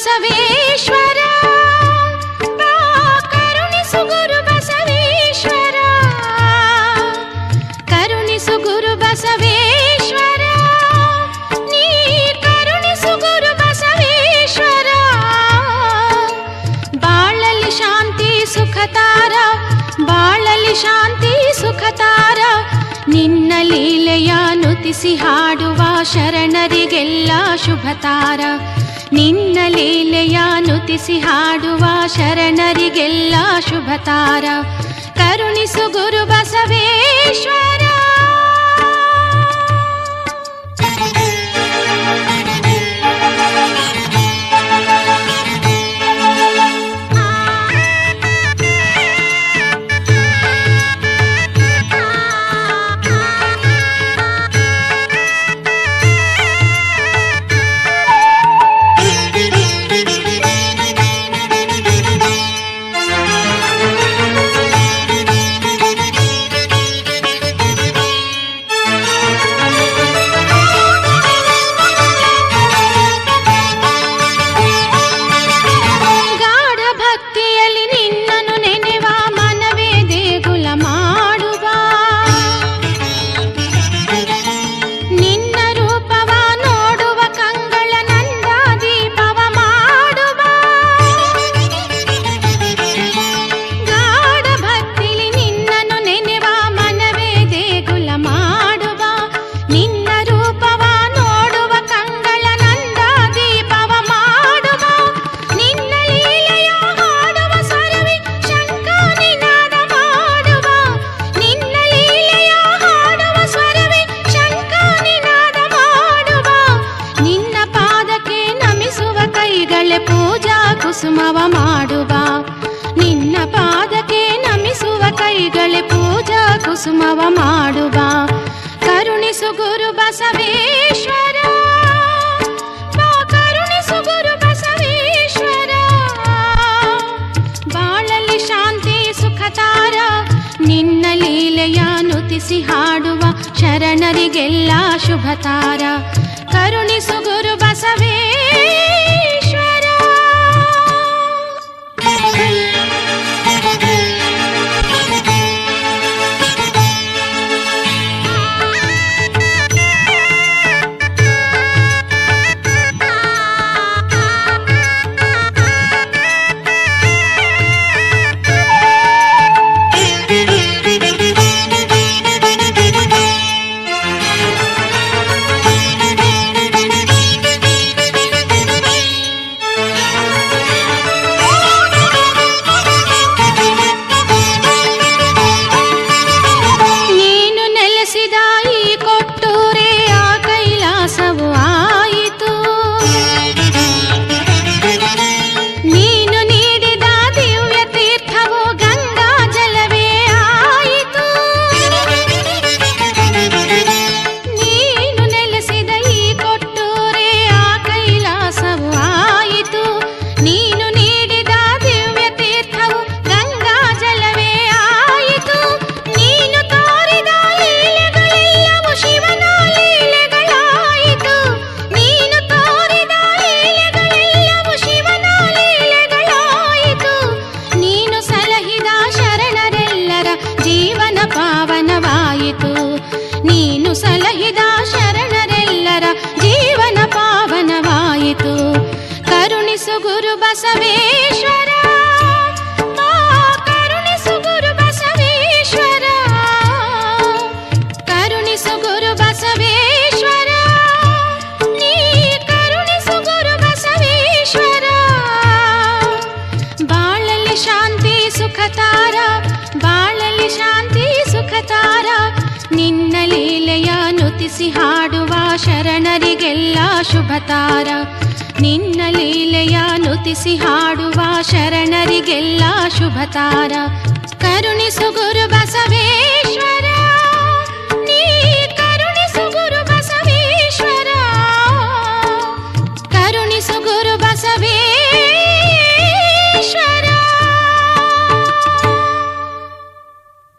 ಬಸವೇಶ್ವರ, ಕರುಣಿಸು ಗುರು ಬಸವೇಶ್ವರ, ಕರುಣಿಸು ಗುರು ಬಸವೇಶ್ವರ, ನೀ ಕರುಣಿಸು ಗುರು ಬಸವೇಶ್ವರ. ಬಾಳಲಿ ಶಾಂತಿ ಸುಖತಾರ, ಬಾಳಲಿ ಶಾಂತಿ ಸುಖತಾರ, ನಿನ್ನ ಲೀಲೆಯ ನುತಿಸಿ ಹಾಡುವ ಶರಣರಿಗೆಲ್ಲ ಶುಭತಾರ, ನಿನ್ನ ಲೀಲೆಯ ನುತಿಸಿ ಹಾಡುವ ಶರಣರಿಗೆಲ್ಲ ಶುಭತಾರ. ಕರುಣಿಸು ಗುರು ಬಸವೇಶ್ವರ. ಕುಸುಮವ ಮಾಡುವ, ನಿನ್ನ ಪಾದಕ್ಕೆ ನಮಿಸುವ ಕೈಗಳೇ ಪೂಜಾ ಕುಸುಮವ ಮಾಡುವ. ಕರುಣಿಸು ಗುರು ಬಸವೇಶ್ವರ, ಕರುಣಿಸು ಗುರು ಬಸವೇಶ್ವರ. ಬಾಳಲಿ ಶಾಂತಿ ಸುಖತಾರ, ನಿನ್ನ ಲೀಲೆಯ ನುತಿಸಿ ಹಾಡುವ ಶರಣರಿಗೆಲ್ಲ ಶುಭತಾರ. ಕರುಣಿಸು ಗುರು ಬಸವೇಶ್ವರ. ನೀನು ಸಲಹಿದ ಶರಣರೆಲ್ಲರ ಜೀವನ ಪಾವನವಾಯಿತು. ಕರುಣಿಸು ಗುರು ಬಸವೇಶ್ವರ, ಕರುಣಿಸು ಗುರು ಬಸವೇಶ್ವರ, ಕರುಣಿಸು ಗುರು ಬಸವೇಶ್ವರ, ನೀ ಕರುಣಿಸು ಗುರು ಬಸವೇಶ್ವರ. ಬಾಳಲಿ ಶಾಂತಿ ಸುಖತಾರ, ಬಾಳಲಿ ಶಾಂತಿ ಸುಖತಾರ, ನಿನ್ನ ಲೀಲೆಯ ನುತಿಸಿ ಹಾಡುವ ಶರಣರಿಗೆಲ್ಲ ಶುಭತಾರ, ನಿನ್ನ ಲೀಲೆಯ ನುತಿಸಿ ಹಾಡುವ ಶರಣರಿಗೆಲ್ಲ ಶುಭತಾರ. ಕರುಣಿಸು ಗುರು ಬಸವೇ